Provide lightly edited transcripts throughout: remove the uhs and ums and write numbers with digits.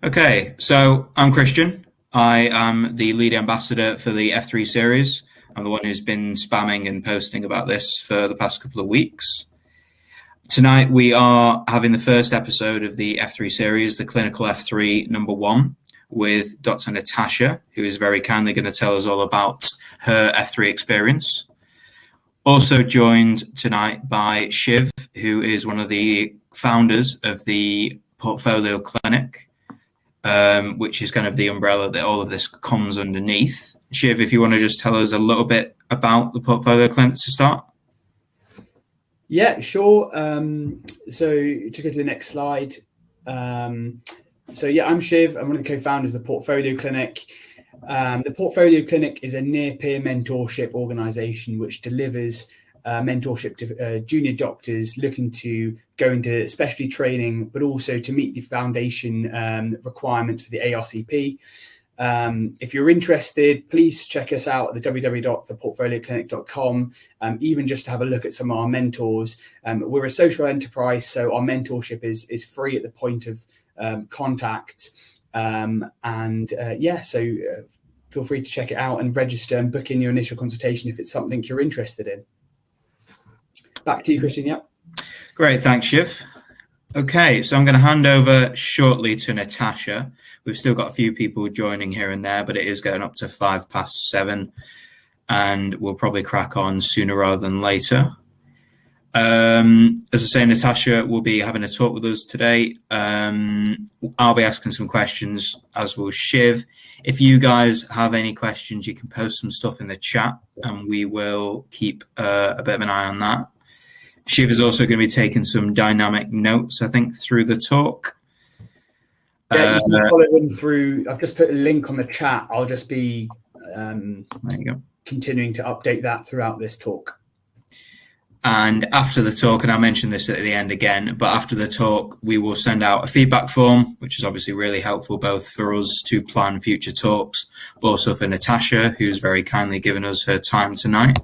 Okay, so I'm Christian. I am the lead ambassador for the F3 series. I'm the one who's been spamming and posting about this for the past couple of weeks. Tonight we are having the first episode of the F3 series, the Clinical F3 number 1, with Dr. Natasha, who is very kindly going to tell us all about her F3 experience. Also joined tonight by Shiv, who is one of the founders of the Portfolio Clinic, which is kind of the umbrella that all of this comes underneath. Shiv, if you want to just tell us a little bit about the Portfolio Clinic to start. Yeah, sure. So just go to the next slide. So yeah, I'm Shiv. I'm one of the co-founders of the Portfolio Clinic. The Portfolio Clinic is a near-peer mentorship organisation which delivers mentorship to junior doctors looking to go into specialty training, but also to meet the foundation requirements for the ARCP. If you're interested, please check us out at the www.theportfolioclinic.com, even just to have a look at some of our mentors. We're a social enterprise, so our mentorship is free at the point of contact. So feel free to check it out and register and book in your initial consultation if it's something you're interested in. Back to you, Christian. Yeah. Great, thanks, Shiv. Okay, so I'm going to hand over shortly to Natasha. We've still got a few people joining here and there, but it is going up to 7:05, and we'll probably crack on sooner rather than later. As I say, Natasha will be having a talk with us today. I'll be asking some questions, as will Shiv. If you guys have any questions, you can post some stuff in the chat, and we will keep a bit of an eye on that. Shiv is also going to be taking some dynamic notes, I think, through the talk. Yeah, you can follow them through. I've just put a link on the chat. I'll just be continuing to update that throughout this talk. And after the talk, and I'll mention this at the end again, but after the talk, we will send out a feedback form, which is obviously really helpful both for us to plan future talks, but also for Natasha, who's very kindly given us her time tonight.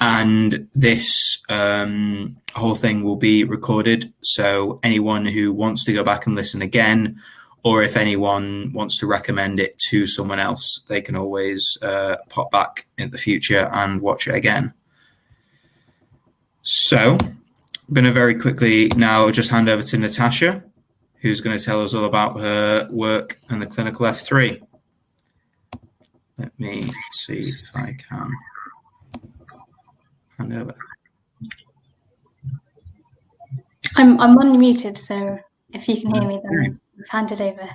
And this whole thing will be recorded, so anyone who wants to go back and listen again, or if anyone wants to recommend it to someone else, they can always pop back in the future and watch it again. So I'm going to very quickly now just hand over to Natasha, who's going to tell us all about her work and the Clinical F3. Let me see if I can hand over. I'm unmuted, so if you can hear me, then I've handed over.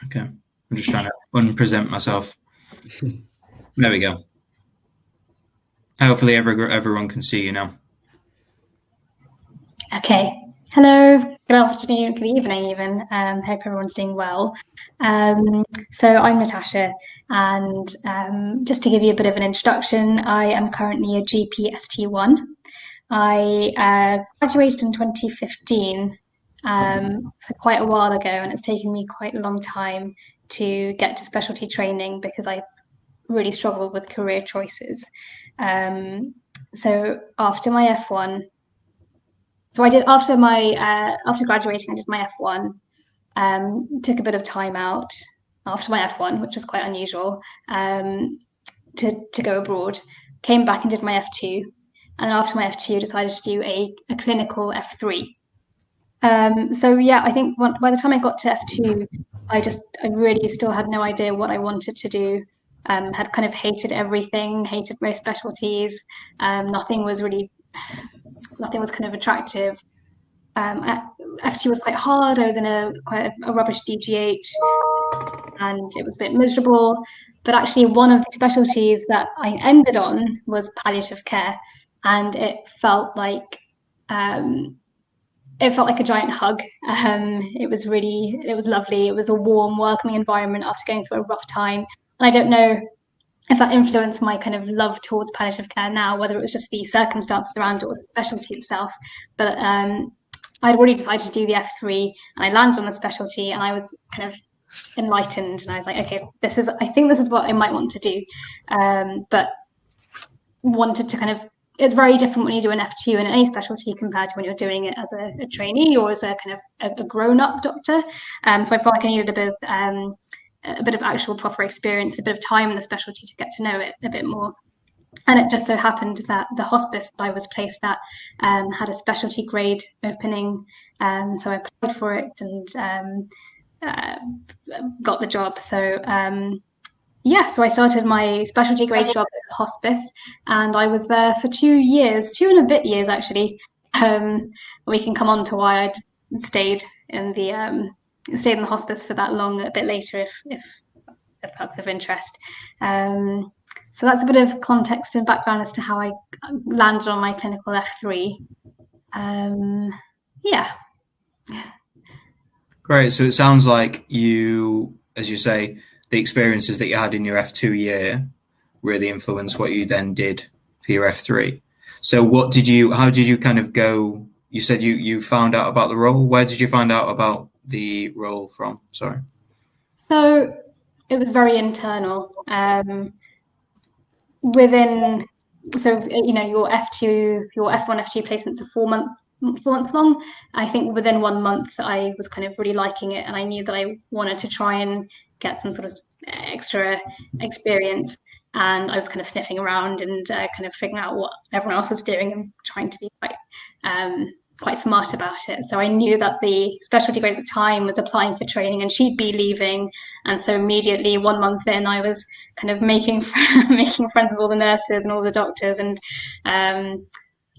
Okay, I'm just trying to unpresent myself. There we go. Hopefully everyone can see you now. Okay. Hello. Good afternoon. Good evening, even. Hope everyone's doing well. So I'm Natasha, and just to give you a bit of an introduction, I am currently a GP ST1. I graduated in 2015, so quite a while ago, and it's taken me quite a long time to get to specialty training because I really struggled with career choices. So after my F1, so I did after graduating, I did my F1. Took a bit of time out after my F1, which was quite unusual, to go abroad. Came back and did my F2, and after my F2, decided to do a clinical F3. So yeah, I think by the time I got to F2, I really still had no idea what I wanted to do. Had kind of hated everything, hated most specialties. Nothing was kind of attractive. F2 was quite hard. I was in quite a rubbish DGH, and it was a bit miserable. But actually, one of the specialties that I ended on was palliative care, and it felt like a giant hug. It was lovely. It was a warm, welcoming environment after going through a rough time. And I don't know if that influenced my kind of love towards palliative care now, whether it was just the circumstances around it or the specialty itself. But I'd already decided to do the F3, and I landed on the specialty, and I was kind of enlightened, and I was like, okay, I think this is what I might want to do, but wanted to kind of it's very different when you do an F2 in any specialty compared to when you're doing it as a trainee or as a kind of a grown-up doctor. So I felt like I needed a bit of actual proper experience, a bit of time in the specialty to get to know it a bit more. And it just so happened that the hospice I was placed at had a specialty grade opening, so I applied for it and got the job. So so I started my specialty grade job at the hospice, and I was there for 2 years, 2 and a bit years actually. We can come on to why I'd stayed in the hospice for that long a bit later if that's of interest. So that's a bit of context and background as to how I landed on my clinical F3. Great. So it sounds like you, as you say, the experiences that you had in your F2 year really influenced what you then did for your F3. So how did you kind of go? You said you found out about the role. Where did you find out about the role from? Sorry. So it was very internal. Your F2, your F1, F2 placements are 4 months long. I think within 1 month I was kind of really liking it, and I knew that I wanted to try and get some sort of extra experience, and I was kind of sniffing around and kind of figuring out what everyone else was doing and trying to be quite smart about it. So I knew that the specialty grade at the time was applying for training and she'd be leaving, and so immediately 1 month in I was kind of making friends with all the nurses and all the doctors, and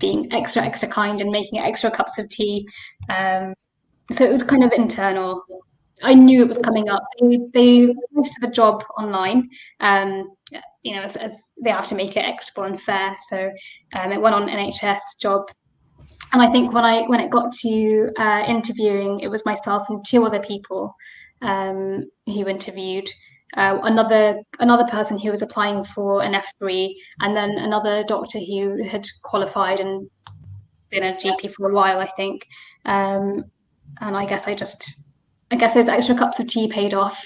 being extra kind and making extra cups of tea. So it was kind of internal. I knew it was coming up. They posted the job online, as they have to make it equitable and fair. So it went on NHS jobs. And I think when it got to interviewing, it was myself and 2 other people who interviewed. Another person who was applying for an F3, and then another doctor who had qualified and been a GP for a while, I think. And I guess those extra cups of tea paid off.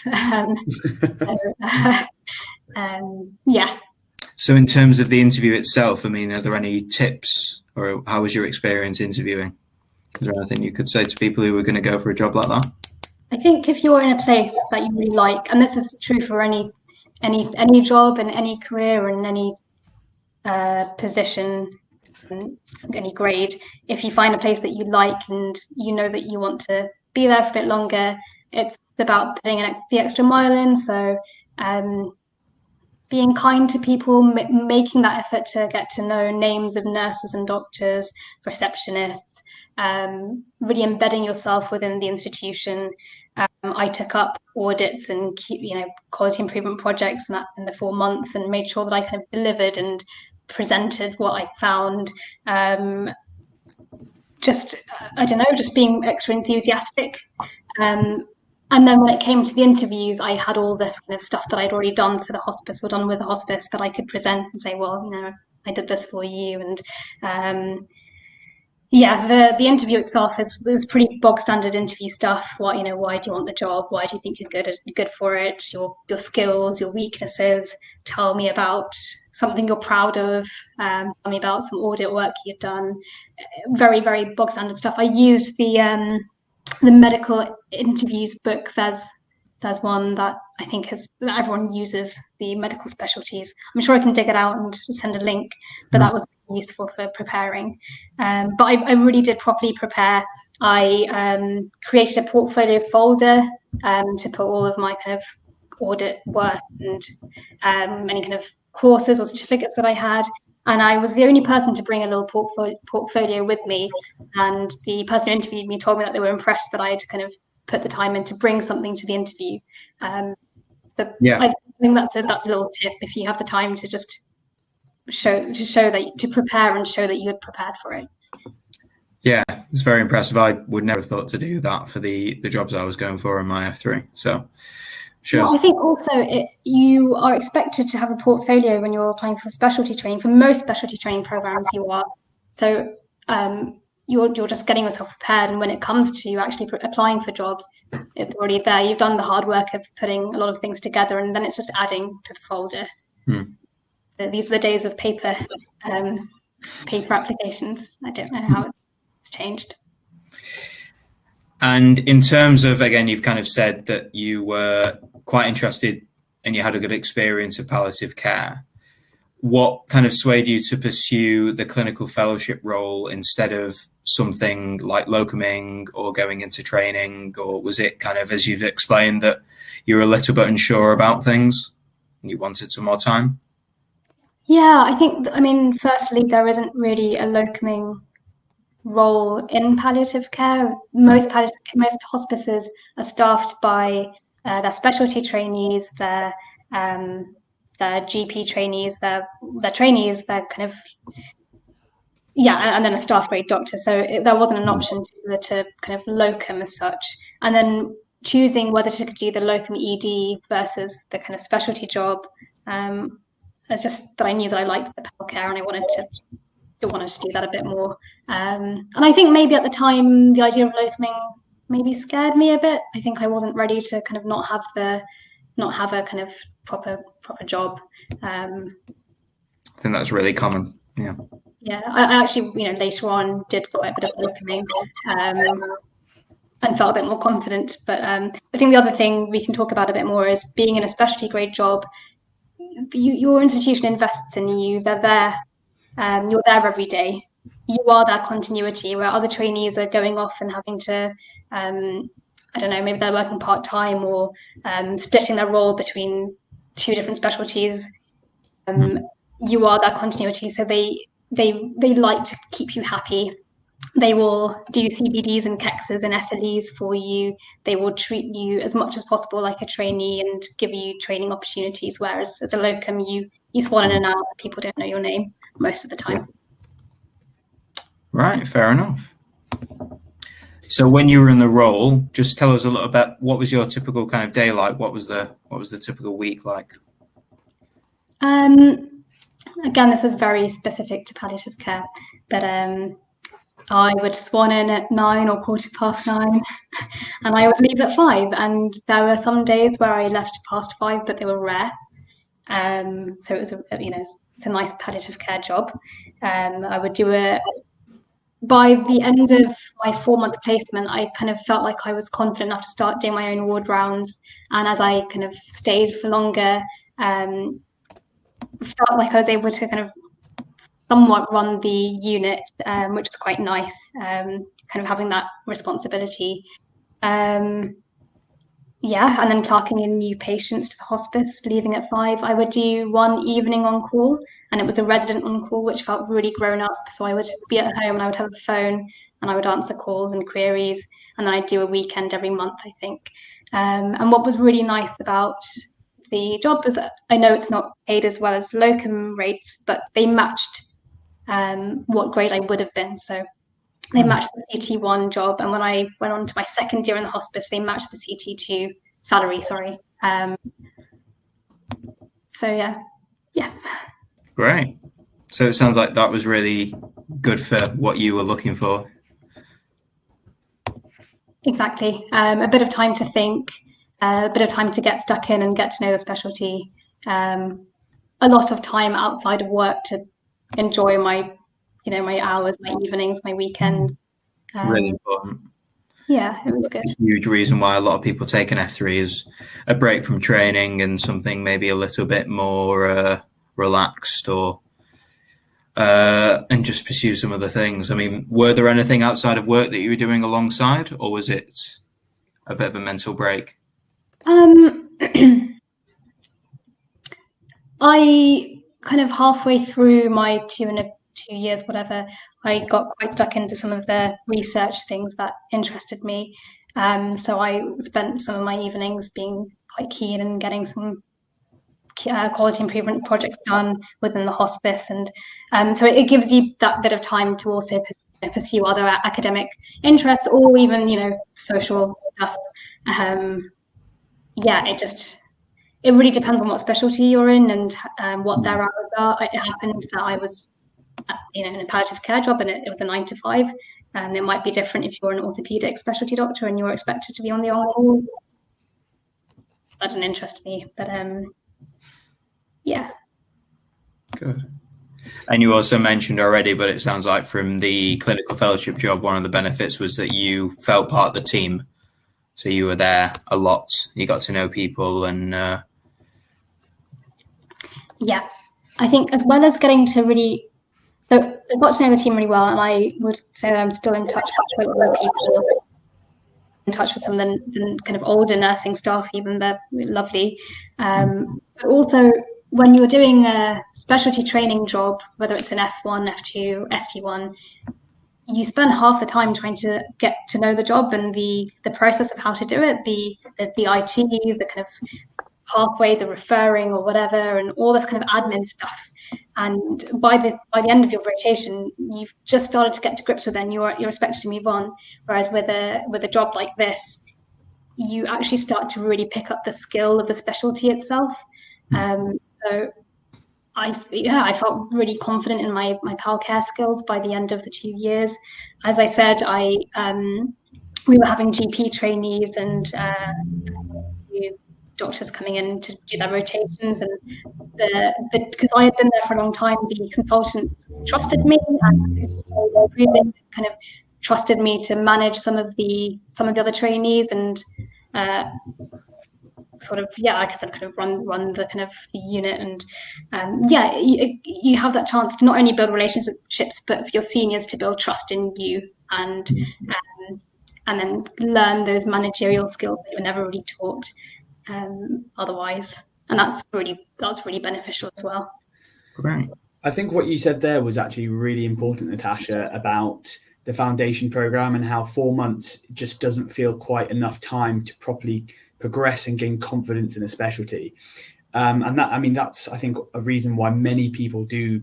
So in terms of the interview itself, I mean, are there any tips, or how was your experience interviewing? Is there anything you could say to people who were going to go for a job like that? I think if you're in a place that you really like, and this is true for any job and any career and any position, any grade, if you find a place that you like and you know that you want to be there for a bit longer, it's about putting the extra mile in. So being kind to people, making that effort to get to know names of nurses and doctors, receptionists, really embedding yourself within the institution. I took up audits and quality improvement projects in the 4 months, and made sure that I kind of delivered and presented what I found. Just being extra enthusiastic. And then when it came to the interviews, I had all this kind of stuff that I'd already done for the hospice or done with the hospice that I could present and say, well, I did this for you. And the interview itself was pretty bog standard interview stuff. Why do you want the job? Why do you think you're good for it? Your skills, your weaknesses. Tell me about something you're proud of. Tell me about some audit work you've done. Very, very bog standard stuff. I used the medical interviews book. There's one that I think that everyone uses, the medical specialties. I'm sure I can dig it out and send a link, but that was useful for preparing. But I really did properly prepare. I created a portfolio folder to put all of my kind of audit work and any kind of courses or certificates that I had. And I was the only person to bring a little portfolio with me. And the person who interviewed me told me that they were impressed that I had kind of put the time in to bring something to the interview. I think that's a little tip if you have the time to just to prepare and show that you had prepared for it. Yeah, it's very impressive. I would never have thought to do that for the jobs I was going for in my F3. So. Sure. Well, I think also you are expected to have a portfolio when you're applying for specialty training. For most specialty training programs, you are. So you're just getting yourself prepared, and when it comes to you actually applying for jobs, it's already there. You've done the hard work of putting a lot of things together, and then it's just adding to the folder. These are the days of paper. paper applications. I don't know how it's changed. And in terms of, again, you've kind of said that you were quite interested and you had a good experience of palliative care. What kind of swayed you to pursue the clinical fellowship role instead of something like locuming or going into training? Or was it kind of, as you've explained, that you were a little bit unsure about things and you wanted some more time? Yeah, I mean, firstly, there isn't really a locuming role in palliative care. Most hospices are staffed by their specialty trainees, their GP trainees, their trainees, their kind of, and then a staff grade doctor. So there wasn't an option to kind of locum as such. And then choosing whether to do the locum ED versus the kind of specialty job, it's just that I knew that I liked the pal care and I wanted to do that a bit more. And I think maybe at the time the idea of locuming maybe scared me a bit. I think I wasn't ready to kind of not have a kind of proper job. I think that's really common. Yeah, I actually, later on did quite a bit of locuming and felt a bit more confident. But I think the other thing we can talk about a bit more is being in a specialty grade job. Your institution invests in you. They're there. You're there every day. You are their continuity, where other trainees are going off and having to, I don't know, maybe they're working part-time or splitting their role between two different specialties. You are their continuity, so they like to keep you happy. They will do CBDs and KEXs and SLEs for you. They will treat you as much as possible like a trainee and give you training opportunities, whereas as a locum, you swan in and out. People don't know your name most of the time. Right, fair enough. So when you were in the role, just tell us a little about what was your typical kind of day like? What was the typical week like? Again, this is very specific to palliative care, but I would swan in at 9 or 9:15, and I would leave at 5. And there were some days where I left past 5, but they were rare. So it was it's a nice palliative care job. I would do it. By the end of my 4-month placement, I kind of felt like I was confident enough to start doing my own ward rounds. And as I kind of stayed for longer, felt like I was able to kind of somewhat run the unit, which was quite nice, kind of having that responsibility. And then clerking in new patients to the hospice, leaving at 5. I would do one evening on call, and it was a resident on call, which felt really grown up. So I would be at home and I would have a phone and I would answer calls and queries, and then I'd do a weekend every month, I think. And what was really nice about the job was, I know it's not paid as well as locum rates, but they matched what grade I would have been. So they matched the CT1 job, and when I went on to my second year in the hospice, they matched the CT2 salary, sorry. So yeah. Great. So it sounds like that was really good for what you were looking for. Exactly. A bit of time to think, a bit of time to get stuck in and get to know the specialty. A lot of time outside of work to enjoy my hours, my evenings, my weekends. Really important. Yeah, it was good. A huge reason why a lot of people take an F3 is a break from training and something maybe a little bit more relaxed, or and just pursue some other things. I mean, were there anything outside of work that you were doing alongside, or was it a bit of a mental break? I kind of halfway through my 2 years, whatever, I got quite stuck into some of the research things that interested me. So I spent some of my evenings being quite keen and getting some quality improvement projects done within the hospice. And so it gives you that bit of time to also pursue other academic interests or even, social stuff. It really depends on what specialty you're in and what their hours are. It happened that I was in a palliative care job, and it was a 9 to 5, and it might be different if you're an orthopedic specialty doctor and you're expected to be on the on-call. That didn't interest me, but yeah. Good. And you also mentioned already, but it sounds like from the clinical fellowship job, one of the benefits was that you felt part of the team. So you were there a lot. You got to know people, and yeah, I think as well as getting to really, so I got to know the team really well, and I would say that I'm still in touch with a lot of people, in touch with some of the kind of older nursing staff, even they're lovely. But also when you're doing a specialty training job, whether it's an F1, F2, ST1, you spend half the time trying to get to know the job and the process of how to do it, the IT, the kind of pathways of referring or whatever, and all this kind of admin stuff. And by the end of your rotation, you've just started to get to grips with it, and you're expected to move on. Whereas with a job like this, you actually start to really pick up the skill of the specialty itself. So I felt really confident in my pal care skills by the end of the 2 years. As I said, we were having GP trainees and doctors coming in to do their rotations, and because I had been there for a long time, the consultants trusted me, and they really kind of trusted me to manage some of the other trainees, and sort of, yeah, like I said, kind of run the kind of the unit, and you have that chance to not only build relationships, but for your seniors to build trust in you, and then learn those managerial skills that you were never really taught otherwise, and that's really beneficial as well. Right. I think what you said there was actually really important, Natasha, about the foundation program and how 4 months just doesn't feel quite enough time to properly progress and gain confidence in a specialty. And that, I mean, that's, I think, a reason why many people do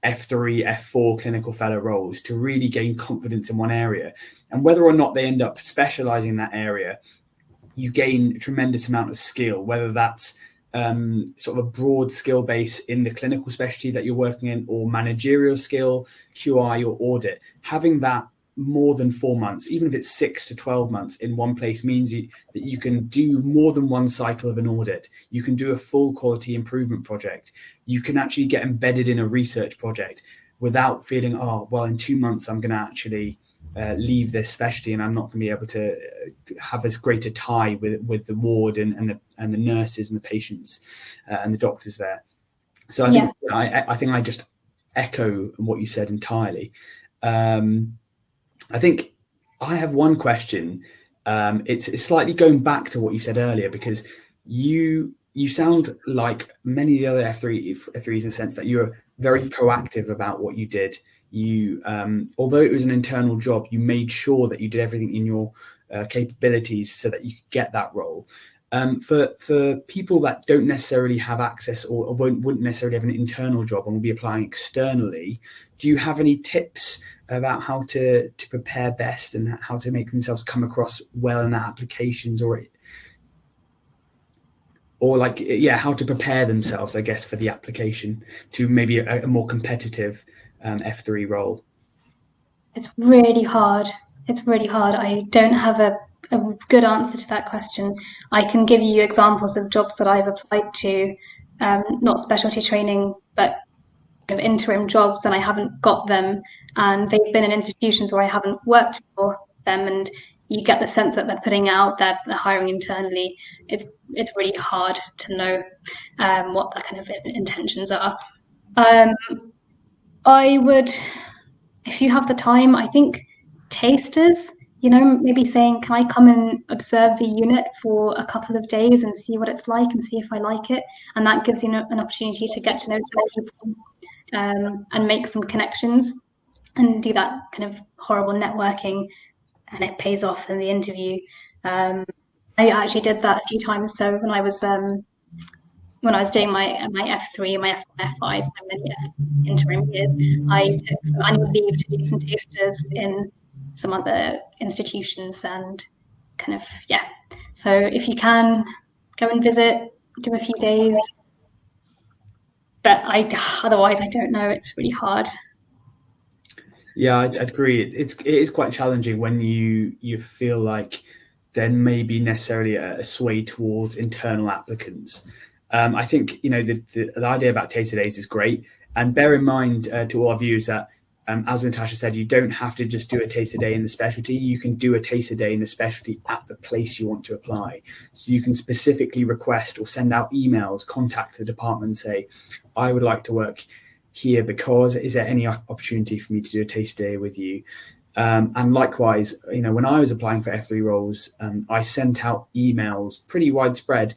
F3, F4 clinical fellow roles, to really gain confidence in one area. And whether or not they end up specializing in that area, you gain a tremendous amount of skill, whether that's sort of a broad skill base in the clinical specialty that you're working in, or managerial skill, QI or audit. Having that more than 4 months, even if it's 6 to 12 months in one place, means that you can do more than one cycle of an audit. You can do a full quality improvement project. You can actually get embedded in a research project without feeling, oh, well, in 2 months, I'm going to actually leave this specialty and I'm not going to be able to have as great a tie with the ward and the nurses and the patients and the doctors there. So I think I just echo what you said entirely. I think I have one question. It's slightly going back to what you said earlier, because you sound like many of the other F3s in the sense that you're very proactive about what you did. You, although it was an internal job, you made sure that you did everything in your capabilities so that you could get that role. For people that don't necessarily have access or wouldn't necessarily have an internal job and will be applying externally, do you have any tips about how to prepare best and how to make themselves come across well in their applications, or how to prepare themselves, I guess, for the application to maybe a more competitive F3 role? It's really hard. I don't have a good answer to that question. I can give you examples of jobs that I've applied to, not specialty training, but interim jobs, and I haven't got them, and they've been in institutions where I haven't worked for them, and you get the sense that they're putting out, they're hiring internally. It's really hard to know what the kind of intentions are. I would, if you have the time, I think tasters, maybe saying, can I come and observe the unit for a couple of days and see what it's like and see if I like it? And that gives you an opportunity to get to know some people and make some connections and do that kind of horrible networking, and it pays off in the interview. I actually did that a few times. So when I was doing my F3, my F5, my many interim years, I took some annual leave to do some tasters in some other institutions, and kind of, yeah. So if you can, go and visit, do a few days. But otherwise, I don't know. It's really hard. Yeah, I'd agree. It is quite challenging when you feel like there may be necessarily a sway towards internal applicants. I think the idea about taster days is great, And bear in mind to all our viewers that, as Natasha said, you don't have to just do a taste a day in the specialty. You can do a taste a day in the specialty at the place you want to apply. So you can specifically request or send out emails, contact the department and say, I would like to work here because, is there any opportunity for me to do a taste a day with you? And likewise, when I was applying for F3 roles, I sent out emails pretty widespread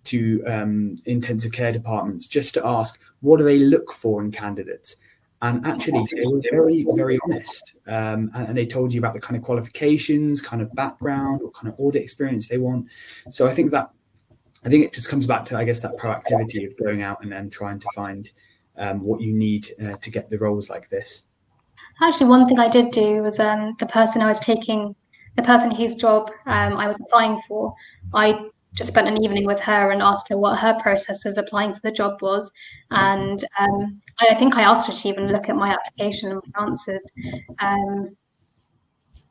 to intensive care departments just to ask, what do they look for in candidates? And actually, they were very, very honest. And they told you about the kind of qualifications, kind of background, or kind of audit experience they want. So I think it just comes back to, I guess, that proactivity of going out and then trying to find what you need to get the roles like this. Actually, one thing I did do was the person whose job I was applying for, I just spent an evening with her and asked her what her process of applying for the job was. And I think I asked her to even look at my application and my answers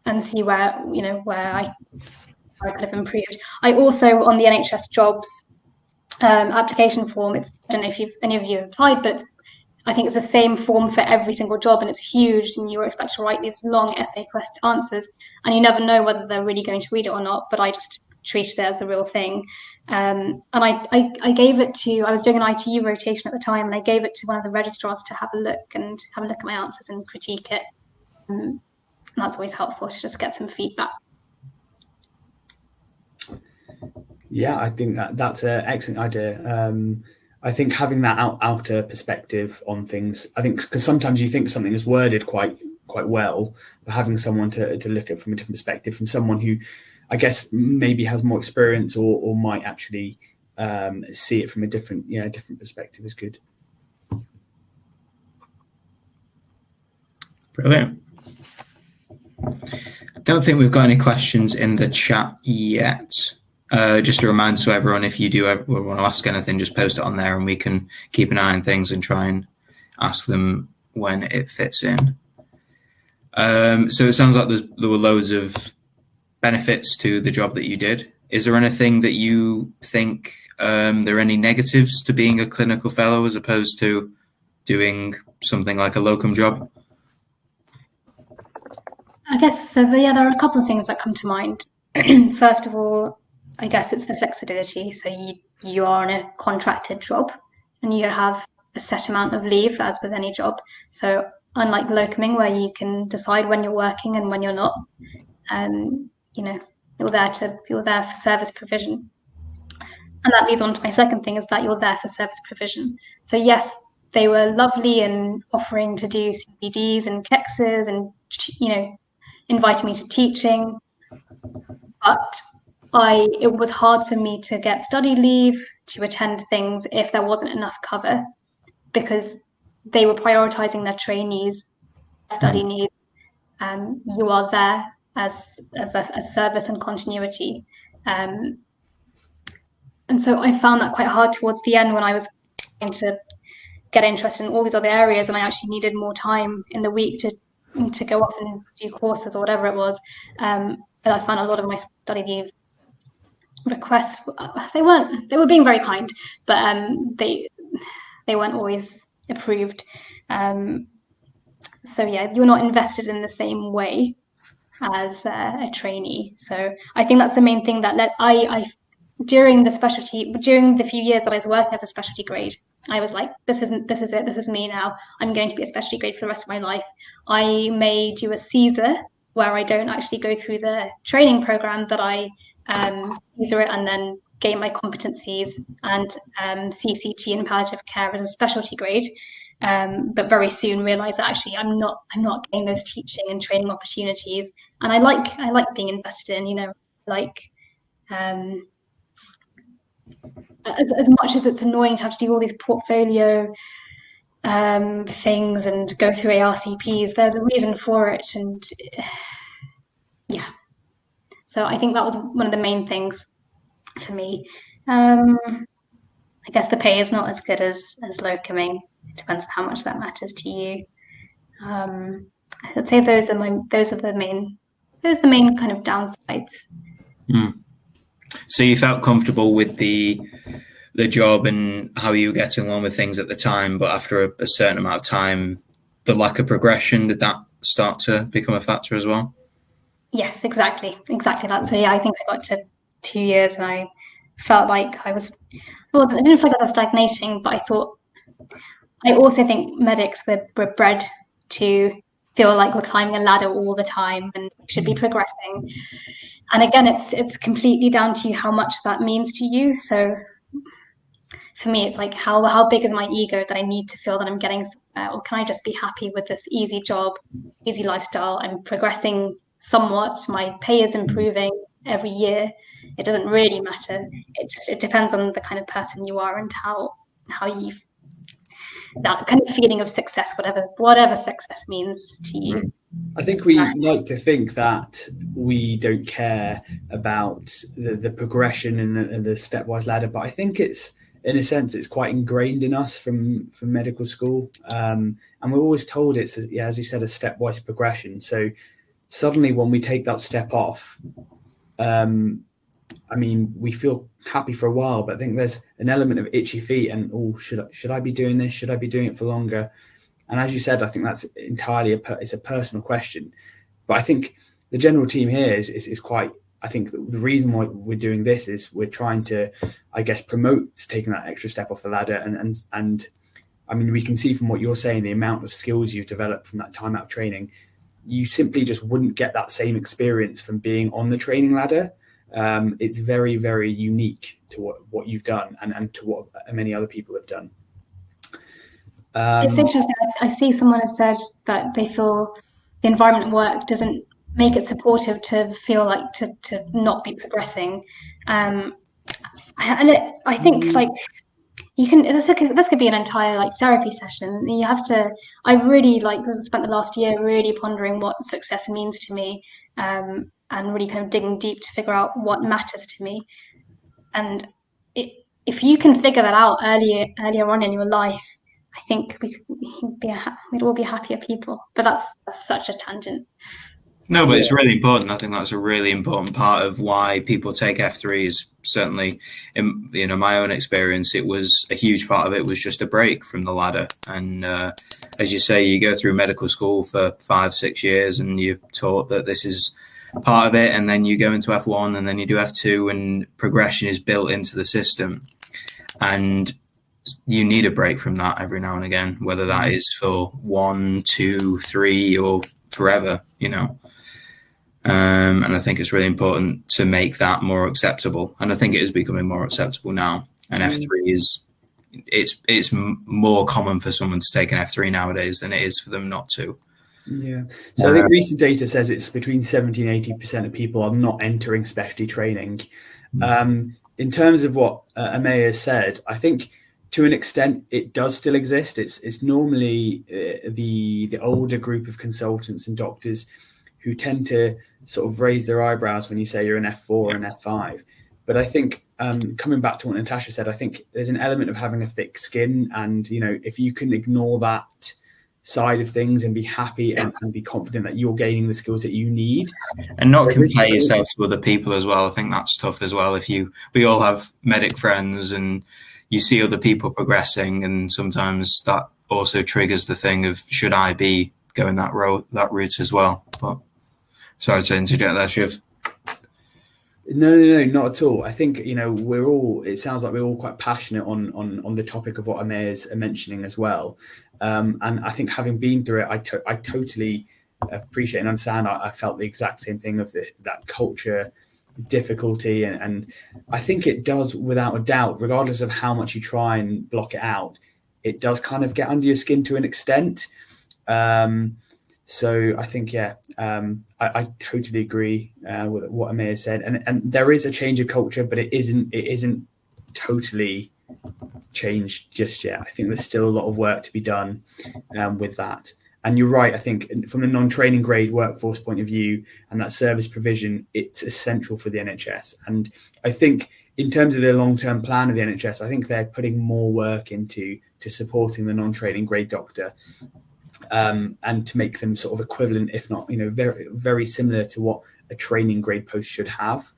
and see where I could have improved. I also, on the NHS jobs application form, I don't know if any of you have applied, but I think it's the same form for every single job, and it's huge, and you're expected to write these long essay answers, and you never know whether they're really going to read it or not, but I just treated it as the real thing. And I gave it to, I was doing an ITU rotation at the time, and I gave it to one of the registrars to have a look at my answers and critique it. And that's always helpful to just get some feedback. Yeah, I think that's an excellent idea. I think having that outer perspective on things, I think, because sometimes you think something is worded quite well, but having someone to look at from a different perspective, from someone who, I guess, maybe has more experience or might actually see it from a different perspective is good. Brilliant. I don't think we've got any questions in the chat yet. Just a reminder to everyone, if you do want to ask anything, just post it on there and we can keep an eye on things and try and ask them when it fits in. So it sounds like there were loads of benefits to the job that you did. Is there anything that you think there are any negatives to being a clinical fellow as opposed to doing something like a locum job? I guess so. There are a couple of things that come to mind. First of all, I guess it's the flexibility. So you are in a contracted job and you have a set amount of leave, as with any job. So unlike locuming, where you can decide when you're working and when you're not, you're there for service provision. And that leads on to my second thing, is that you're there for service provision. So yes, they were lovely and offering to do CPDs and KEXs and inviting me to teaching, but it was hard for me to get study leave to attend things if there wasn't enough cover, because they were prioritizing their trainees' study needs. You are there as service and continuity. And so I found that quite hard towards the end when I was trying to get interested in all these other areas, and I actually needed more time in the week to go off and do courses or whatever it was. But I found a lot of my study leave requests, they were being very kind, but they weren't always approved. So yeah, you're not invested in the same way as a trainee. So I think that's the main thing that I during the few years that I was working as a specialty grade, I was like, this is me now. I'm going to be a specialty grade for the rest of my life. I may do a CSER where I don't actually go through the training program, that I CSER it and then gain my competencies and CCT in palliative care as a specialty grade. But very soon realised that actually I'm not getting those teaching and training opportunities, and I like being invested in. As much as it's annoying to have to do all these portfolio things and go through ARCPs, there's a reason for it, and yeah. So I think that was one of the main things for me. I guess the pay is not as good as locuming. It depends on how much that matters to you. I'd say those are the main kind of downsides. So you felt comfortable with the the job and how you were getting along with things at the time, but after a certain amount of time, the lack of progression, did that start to become a factor as well? Yes, exactly that. So yeah, I think I got to 2 years and I felt like I didn't feel like I was stagnating, but I also think medics were bred to feel like we're climbing a ladder all the time and should be progressing. And again, it's completely down to you how much that means to you. So for me, it's like how big is my ego that I need to feel that I'm getting somewhere, or can I just be happy with this easy job, easy lifestyle? I'm progressing somewhat. My pay is improving every year. It doesn't really matter. It depends on the kind of person you are and how you, that kind of feeling of success, whatever success means to you. I think we like to think that we don't care about the progression and the stepwise ladder, but I think it's, in a sense, it's quite ingrained in us from medical school, and we're always told it's, as you said, a stepwise progression. So suddenly, when we take that step off, I mean, we feel happy for a while, but I think there's an element of itchy feet and, should I be doing this? Should I be doing it for longer? And as you said, I think that's entirely it's a personal question. But I think the general team here is quite, I think the reason why we're doing this is we're trying to, I guess, promote taking that extra step off the ladder. And I mean, we can see from what you're saying, the amount of skills you've developed from that time out training, you simply just wouldn't get that same experience from being on the training ladder. It's very, very unique to what you've done and to what many other people have done. It's interesting. I see someone has said that they feel the environment at work doesn't make it supportive to feel like to not be progressing. And I think like you can, this could be an entire like therapy session. You have to, I really spent the last year really pondering what success means to me, and really kind of digging deep to figure out what matters to me. And if you can figure that out earlier on in your life, I think we'd all be happier people. But that's such a tangent. No, but it's really important. I think that's a really important part of why people take F3s. Certainly, in my own experience, it was a huge part of it was just a break from the ladder. And as you say, you go through medical school for 5-6 years, and you're taught that this is part of it, and then you go into F1, and then you do F2, and progression is built into the system. And you need a break from that every now and again, whether that is for 1, 2, 3, or forever, And I think it's really important to make that more acceptable. And I think it is becoming more acceptable now. And F3 it's more common for someone to take an F3 nowadays than it is for them not to. Yeah. So I think recent data says it's between 70 and 80% of people are not entering specialty training. In terms of what Amaya has said, I think to an extent it does still exist. It's normally the older group of consultants and doctors who tend to sort of raise their eyebrows when you say you're an F4 or an F5. But I think coming back to what Natasha said, I think there's an element of having a thick skin. And, if you can ignore that side of things and be happy and be confident that you're gaining the skills that you need. And not compare yourself to other people as well. I think that's tough as well. We all have medic friends and you see other people progressing, and sometimes that also triggers the thing of, should I be going that route as well? But sorry to interject there, Shiv. No, not at all. I think, it sounds like we're all quite passionate on the topic of what Amaya is mentioning as well. And I think having been through it, I totally appreciate and understand. I felt the exact same thing of that culture difficulty. And I think it does, without a doubt, regardless of how much you try and block it out, it does kind of get under your skin to an extent. So I think, I totally agree with what Amaya said. And there is a change of culture, but it isn't totally changed just yet. I think there's still a lot of work to be done with that. And you're right. I think from a non-training grade workforce point of view and that service provision, it's essential for the NHS. And I think in terms of the long-term plan of the NHS, I think they're putting more work into supporting the non-training grade doctor. And to make them sort of equivalent, if not, very, very similar to what a training grade post should have.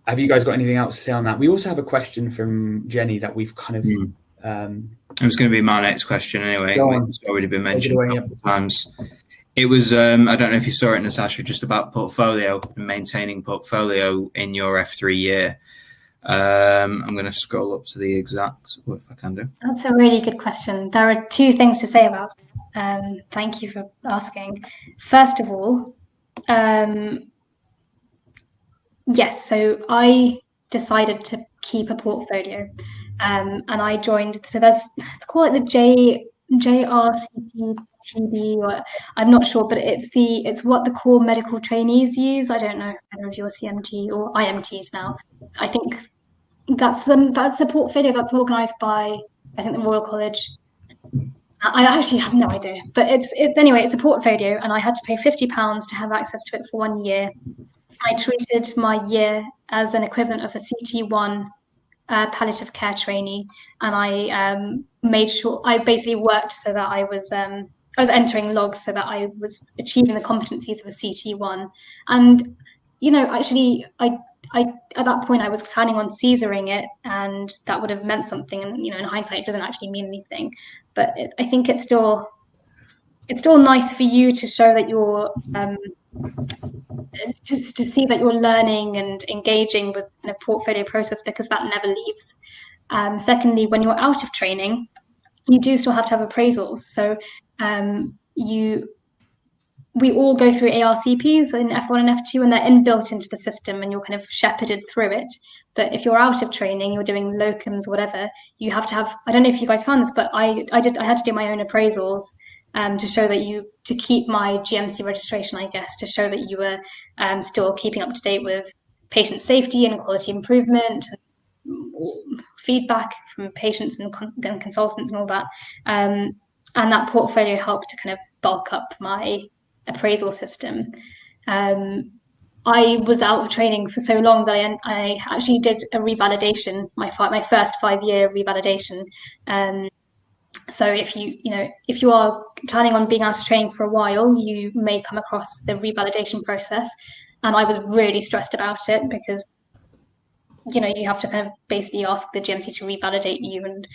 have you guys got anything else to say on that? We also have a question from Jenny that we've kind of. It was going to be my next question anyway. It's already been mentioned a couple of times. It was, I don't know if you saw it, Natasha, just about portfolio and maintaining portfolio in your F3 year. I'm going to scroll up to the exact, if I can do. That's a really good question. There are two things to say about it. Thank you for asking. First of all, yes, so I decided to keep a portfolio, and I joined. So let's call it the JRCPTB, or I'm not sure, but it's what the core medical trainees use. I don't know if you're CMT or IMTs now. I think that's a portfolio that's organised by, I think, the Royal College. I actually have no idea, but it's a portfolio, and I had to pay £50 to have access to it for 1 year. I treated my year as an equivalent of a CT1 palliative care trainee, and I made sure I basically worked so that I was entering logs so that I was achieving the competencies of a CT1. And actually, I at that point I was planning on Caesaring it, and that would have meant something. And in hindsight, it doesn't actually mean anything, but I think it's still nice for you to show that you're just to see that you're learning and engaging with a portfolio process, because that never leaves. Secondly, when you're out of training, you do still have to have appraisals. So we all go through ARCPs in F1 and F2, and they're inbuilt into the system, and you're kind of shepherded through it. But if you're out of training, you're doing locums, whatever, you have to have, I don't know if you guys found this, but I had to do my own appraisals to show that to keep my GMC registration, I guess, to show that you were still keeping up to date with patient safety and quality improvement, feedback from patients and consultants and all that. And that portfolio helped to kind of bulk up my appraisal system. I was out of training for so long that I actually did a revalidation, my first 5-year revalidation. So if you are planning on being out of training for a while, you may come across the revalidation process. And I was really stressed about it, because you have to kind of basically ask the GMC to revalidate you, and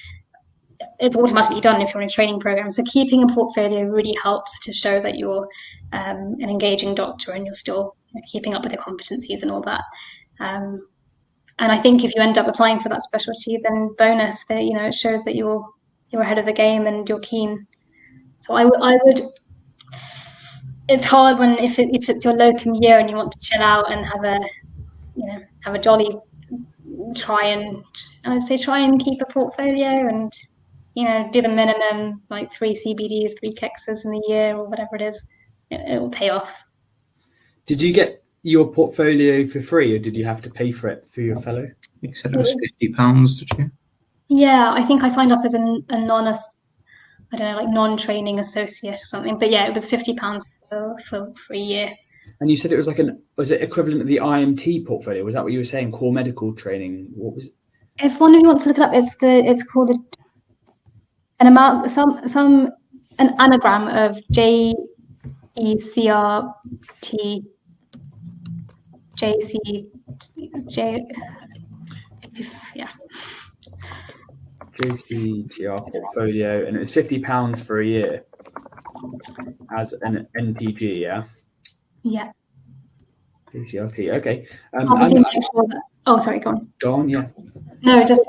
it's automatically done if you're in a training program. So keeping a portfolio really helps to show that you're an engaging doctor, and you're still keeping up with your competencies and all that. And I think if you end up applying for that specialty, then bonus that it shows that you're ahead of the game and you're keen. So I would. It's hard if it's your locum year and you want to chill out and have a jolly. I would say try and keep a portfolio and do the minimum, like 3 CBDs, 3 KEXs in a year or whatever it is. It will pay off. Did you get your portfolio for free, or did you have to pay for it through your fellow? You said it was £50, did you? Yeah, I think I signed up as a non-training associate or something. But yeah, it was £50 for a year. And you said it was was it equivalent of the IMT portfolio? Was that what you were saying? Core medical training? What was it? If one of you wants to look it up, it's called an anagram of JECRT, JCTR portfolio, and it was £50 for a year as an NPG, yeah? Yeah. JCRT, okay. Obviously, make sure that, sorry, go on. Go on, yeah. No, just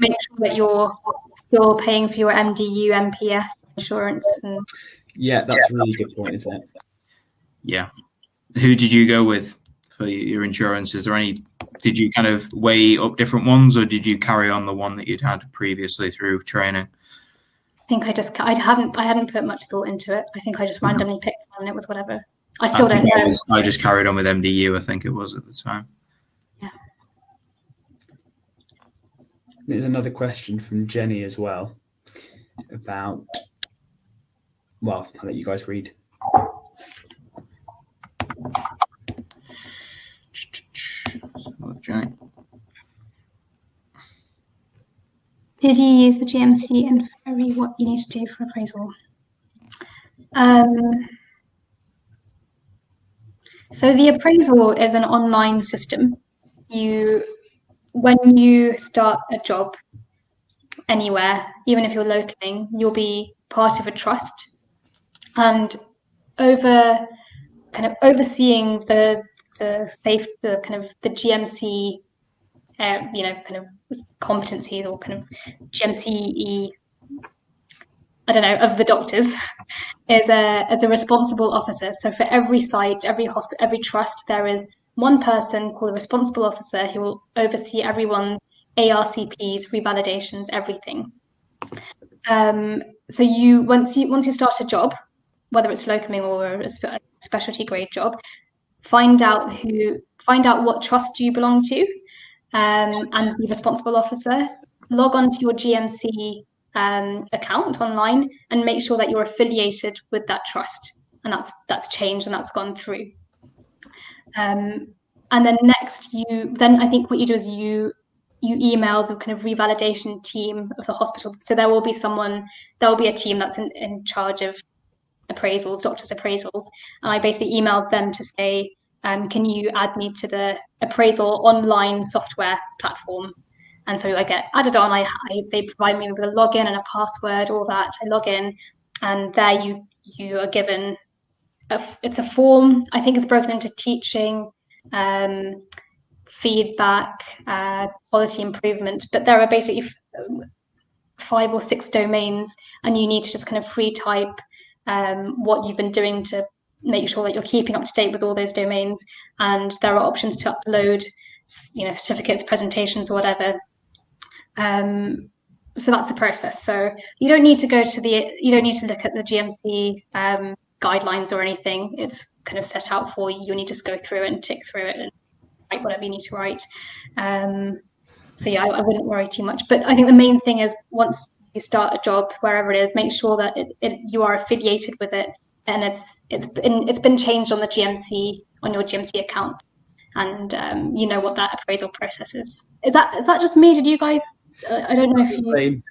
make sure that you're still paying for your MDU, MPS insurance. Yeah, that's a really good point, isn't it? Yeah. Who did you go with for your insurance? Did you kind of weigh up different ones, or did you carry on the one that you'd had previously through training? I think I hadn't put much thought into it. I think I just randomly picked one, and it was whatever. I still don't know. I just carried on with MDU, I think it was at the time. Yeah. There's another question from Jenny as well about, I'll let you guys read. Jenny. Did you use the GMC and vary what you need to do for appraisal? So the appraisal is an online system. when you start a job anywhere, even if you're locoming, you'll be part of a trust, and overseeing the GMC, kind of competencies, or kind of GMCE, I don't know, of the doctors, is as a responsible officer. So for every site, every hospital, every trust, there is one person called a responsible officer who will oversee everyone's ARCPs, revalidations, everything. So once you start a job, whether it's locoming or a specialty grade job, find out what trust you belong to, and the responsible officer. Log on to your GMC account online and make sure that you're affiliated with that trust, and that's changed and that's gone through. And then next, I think what you do is you email the kind of revalidation team of the hospital. So there will be a team that's in charge of appraisals, doctors' appraisals, and I basically emailed them to say, can you add me to the appraisal online software platform? And so I get added on. They provide me with a login and a password, all that. I log in, and there you are given it's a form. I think it's broken into teaching, feedback, quality improvement, but there are basically 5 or 6 domains, and you need to just kind of free type what you've been doing to make sure that you're keeping up to date with all those domains. And there are options to upload, certificates, presentations, or whatever. So that's the process. So you don't need to look at the GMC guidelines or anything. It's kind of set out for you. You need to just go through it and tick through it and write whatever you need to write. So yeah, I wouldn't worry too much. But I think the main thing is, once you start a job, wherever it is, make sure that you are affiliated with it, and it's been changed on your GMC account, and you know what that appraisal process is. Is that just me? Did you guys? I don't know if you.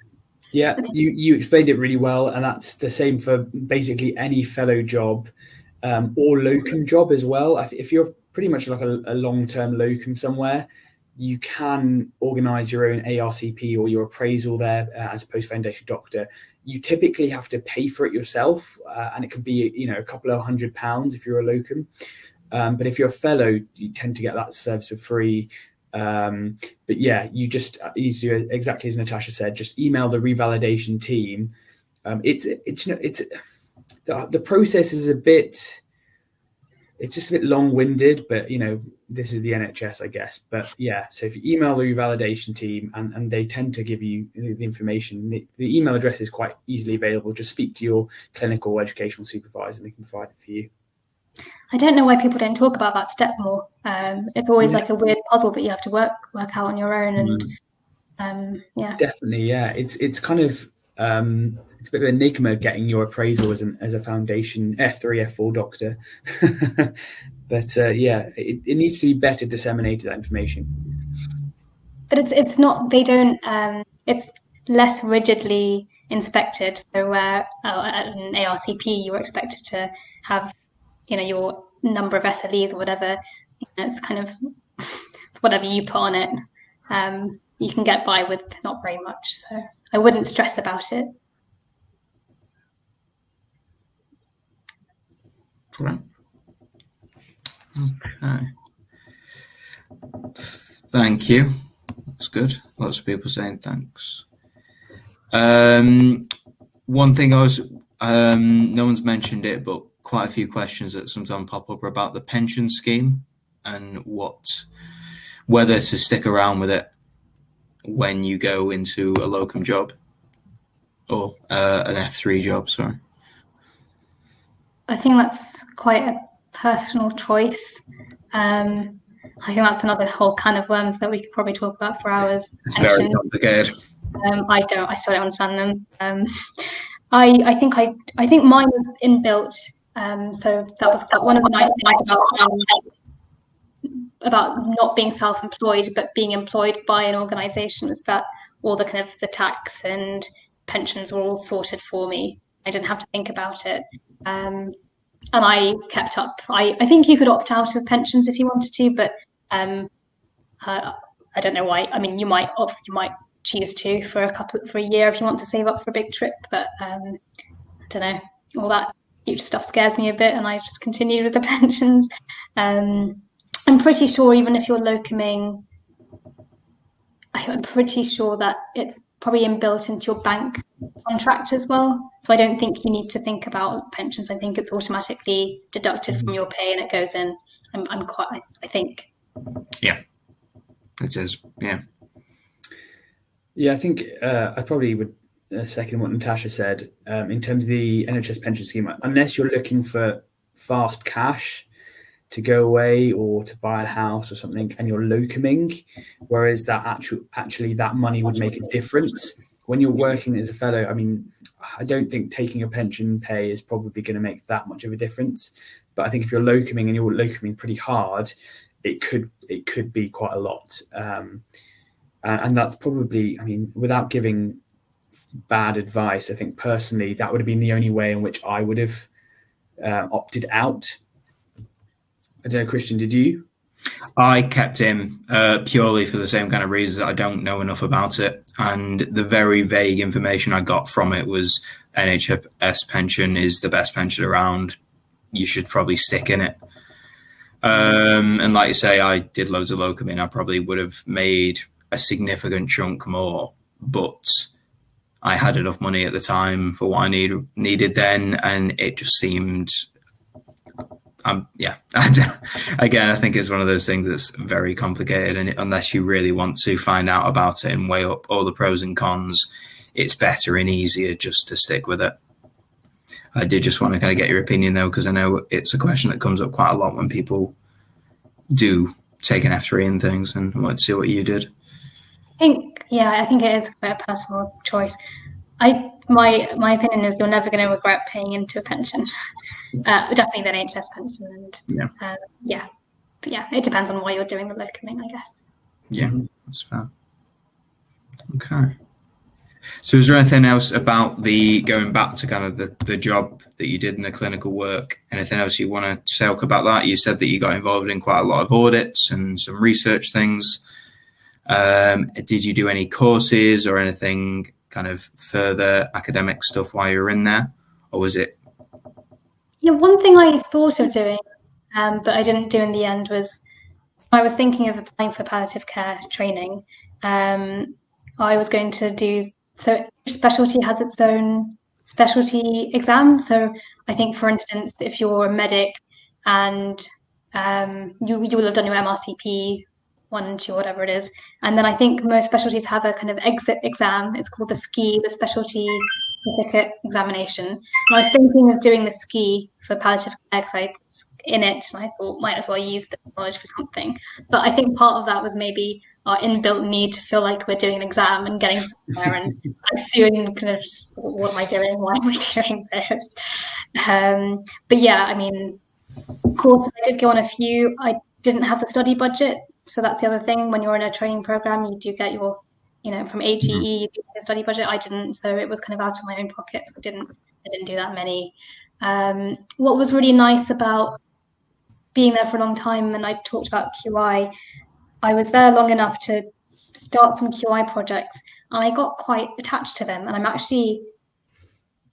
Yeah, okay. You explained it really well, and that's the same for basically any fellow job, or locum job as well. If you're pretty much like a long-term locum somewhere, you can organise your own ARCP or your appraisal there as a post-foundation doctor. You typically have to pay for it yourself, and it could be a couple of £100 if you're a locum. But if you're a fellow, you tend to get that service for free. But yeah, you do exactly as Natasha said. Just email the revalidation team. The process is it's just a bit long-winded, but this is the NHS, I guess. But yeah, so if you email the revalidation team, and they tend to give you the information, the email address is quite easily available. Just speak to your clinical or educational supervisor, and they can provide it for you. I don't know why people don't talk about that step more. It's always like a weird puzzle that you have to work out on your own, and yeah. Definitely, yeah. It's kind of it's a bit of an enigma getting your appraisal as a foundation F3, F4 doctor. But yeah, it needs to be better disseminated, that information. But it's not. They don't. It's less rigidly inspected. So where at an ARCP you were expected to have, your number of SLEs or whatever, it's kind of it's whatever you put on it. You can get by with not very much. So I wouldn't stress about it. Right. Okay. Thank you. That's good. Lots of people saying thanks. One thing no one's mentioned it, but quite a few questions that sometimes pop up are about the pension scheme and whether to stick around with it when you go into a locum job or an F3 job, sorry. I think that's quite a personal choice. I think that's another whole can of worms that we could probably talk about for hours. It's very complicated. I still don't understand them. I think mine was inbuilt. So that was one of the nice things about not being self-employed, but being employed by an organisation, was that all the kind of the tax and pensions were all sorted for me. I didn't have to think about it. And I kept up. I think you could opt out of pensions if you wanted to, but I don't know why. I mean, you might choose to for a year if you want to save up for a big trip, but I don't know. All that future stuff scares me a bit, and I just continued with the pensions. I'm pretty sure even if you're locuming, I'm pretty sure that it's probably inbuilt into your bank contract as well. So I don't think you need to think about pensions. I think it's automatically deducted from your pay and it goes in. I think. Yeah, it is. Yeah. Yeah, I think I probably would second what Natasha said in terms of the NHS pension scheme. Unless you're looking for fast cash to go away or to buy a house or something, and you're locuming, whereas that actually that money would make a difference when you're working as a fellow. I mean, I don't think taking a pension pay is probably going to make that much of a difference, but I think if you're locuming and you're locuming pretty hard, it could be quite a lot. And that's probably, I mean, without giving bad advice, I think personally that would have been the only way in which I would have opted out. I don't know, Christian, did you? I kept him purely for the same kind of reasons. I don't know enough about it, and the very vague information I got from it was NHS pension is the best pension around. You should probably stick in it. And like you say, I did loads of locum. I probably would have made a significant chunk more, but I had enough money at the time for what I needed then, and it just seemed. Again, I think it's one of those things that's very complicated, and unless you really want to find out about it and weigh up all the pros and cons, it's better and easier just to stick with it. I did just want to kind of get your opinion though, because I know it's a question that comes up quite a lot when people do take an F3 and things, and I wanted to see what you did. I think it is a personal choice. My opinion is you're never going to regret paying into a pension. Definitely the NHS pension, and but it depends on why you're doing the locuming, I guess. Yeah, that's fair. Okay. So is there anything else about going back to kind of the job that you did in the clinical work? Anything else you want to say about that? You said that you got involved in quite a lot of audits and some research things. Did you do any courses or anything kind of further academic stuff while you were in there, or was it? Yeah, one thing I thought of doing, but I didn't do in the end, was I was thinking of applying for palliative care training. I was going to do, so each specialty has its own specialty exam. So I think, for instance, if you're a medic and you will have done your MRCP 1 and 2, whatever it is. And then I think most specialties have a kind of exit exam. It's called the SCI, the Specialty Certificate Examination. And I was thinking of doing the SCI for palliative care because I was in it, and I thought might as well use the knowledge for something. But I think part of that was maybe our inbuilt need to feel like we're doing an exam and getting somewhere, and I'm soon kind of just, what am I doing? Why am I doing this? But yeah, I mean, courses, I did go on a few. I didn't have the study budget. So that's the other thing. When you're in a training program, you do get your, from AGE, you do get a study budget. I didn't, so it was kind of out of my own pocket. So I didn't do that many. What was really nice about being there for a long time, and I talked about QI, I was there long enough to start some QI projects, and I got quite attached to them. And I'm actually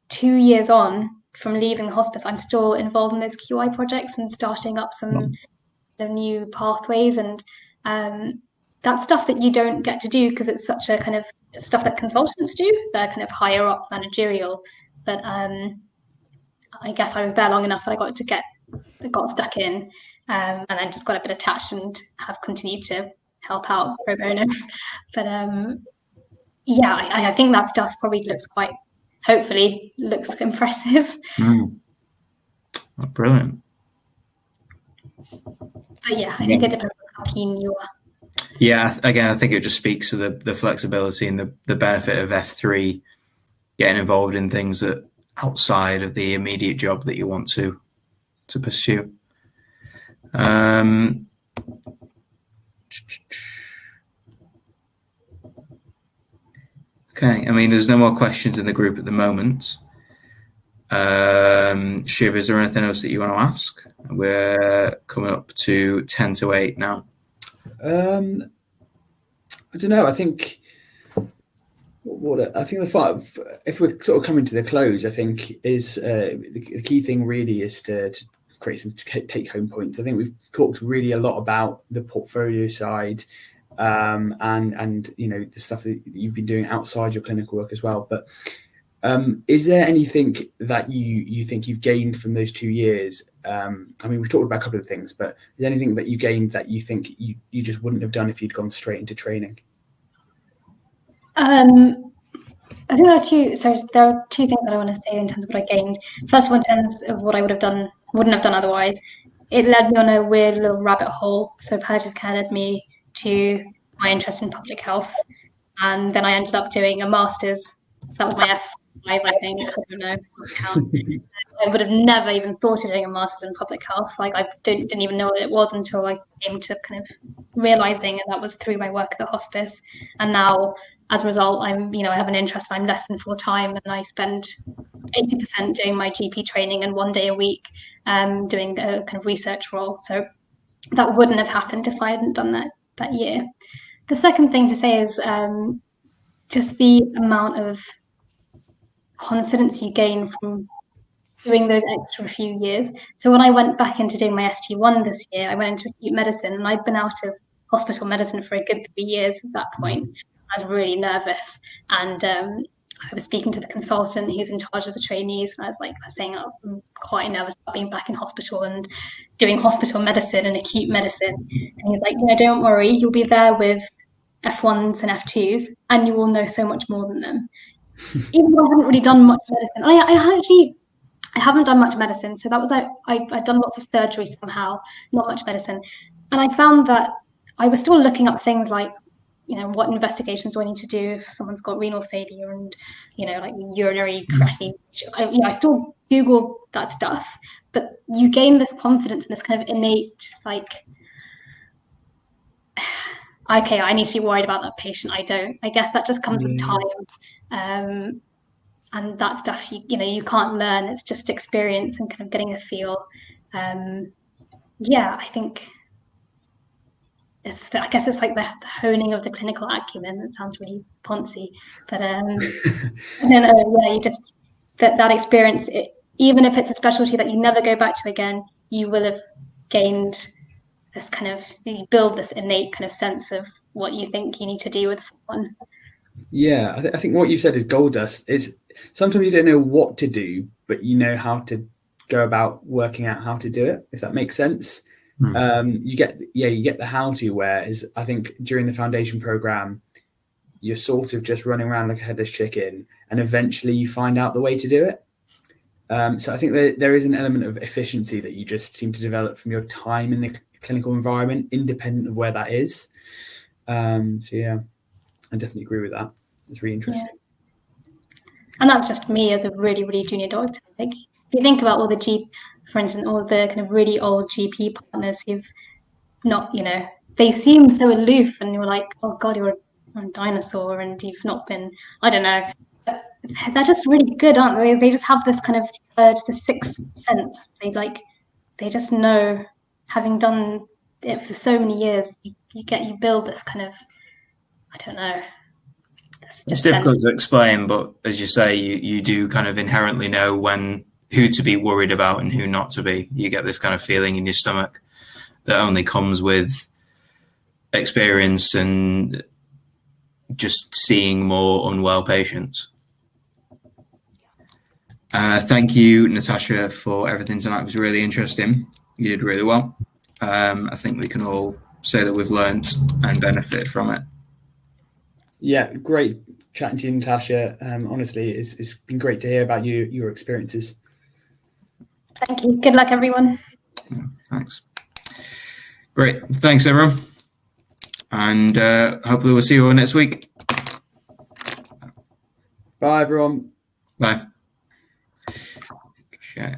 2 years on from leaving the hospice. I'm still involved in those QI projects and starting up some new pathways, and that's stuff that you don't get to do because it's such a kind of stuff that consultants do. They're kind of higher up managerial, but I guess I was there long enough that I got stuck in, and then just got a bit attached and have continued to help out pro bono. But I think that stuff probably hopefully looks impressive. Oh, brilliant. But yeah, I think it depends on how keen you are. Yeah, again, I think it just speaks to the flexibility and the benefit of F3 getting involved in things that outside of the immediate job that you want to pursue. Okay, I mean, there's no more questions in the group at the moment. Shiv, is there anything else that you want to ask? We're coming up to 10 to 8 now. I don't know. I think if we're sort of coming to the close, I think is the key thing really is to create some take-home points. I think we've talked really a lot about the portfolio side, and you know, the stuff that you've been doing outside your clinical work as well. But is there anything that you think you've gained from those 2 years? I mean, we've talked about a couple of things, but is there anything that you gained that you think you just wouldn't have done if you'd gone straight into training? I think there are two things that I want to say in terms of what I gained. First of all, in terms of what I wouldn't have done otherwise, it led me on a weird little rabbit hole. So palliative care led me to my interest in public health, and then I ended up doing a master's. So that was my F5, I think. I don't know, lost count. I would have never even thought of doing a master's in public health. Like, I didn't even know what it was until I came to kind of realizing, and that was through my work at the hospice. And now, as a result, I have an interest. I'm less than full time, and I spend 80% doing my GP training and 1 day a week doing a kind of research role. So that wouldn't have happened if I hadn't done that year. The second thing to say is just the amount of confidence you gain from doing those extra few years. So when I went back into doing my ST1 this year, I went into acute medicine, and I'd been out of hospital medicine for a good 3 years at that point. I was really nervous, and I was speaking to the consultant who's in charge of the trainees, and I was saying, oh, I'm quite nervous about being back in hospital and doing hospital medicine and acute medicine. And he's like, no, don't worry, you'll be there with F1s and F2s, and you will know so much more than them. Even though I haven't really done much medicine, I haven't done much medicine. So that was I'd done lots of surgery somehow, not much medicine, and I found that I was still looking up things like, what investigations do I need to do if someone's got renal failure and, like urinary creatinine. I still Google that stuff, but you gain this confidence and this kind of innate, like, okay, I need to be worried about that patient. I don't. I guess that just comes with time. And that stuff, you can't learn. It's just experience and kind of getting a feel. I think I guess it's like the honing of the clinical acumen. That sounds really poncy, but you just that experience. Even if it's a specialty that you never go back to again, you will have gained this kind of, you build this innate kind of sense of what you think you need to do with someone. Yeah, I think what you said is gold dust. Is sometimes you don't know what to do, but you know how to go about working out how to do it, if that makes sense. You get the how to, whereas I think during the foundation program, you're sort of just running around like a headless chicken, and eventually you find out the way to do it. So I think there is an element of efficiency that you just seem to develop from your time in the clinical environment, independent of where that is. I definitely agree with that. It's really interesting. Yeah. And that's just me as a really, really junior doctor. Like, if you think about all for instance, all the kind of really old GP partners who've not, they seem so aloof, and you're like, oh God, you're a dinosaur, and you've not been, I don't know. They're just really good, aren't they? They just have this kind of the sixth sense. They just know, having done it for so many years, you build this kind of, I don't know. It's difficult to explain, but as you say, you do kind of inherently know who to be worried about and who not to be. You get this kind of feeling in your stomach that only comes with experience and just seeing more unwell patients. Thank you, Natasha, for everything tonight. It was really interesting. You did really well. I think we can all say that we've learned and benefited from it. Yeah, great chatting to you, Natasha. Honestly, it's been great to hear about your experiences. Thank you. Good luck, everyone. Thanks. Great. Thanks, everyone. And hopefully we'll see you all next week. Bye, everyone. Bye. Okay.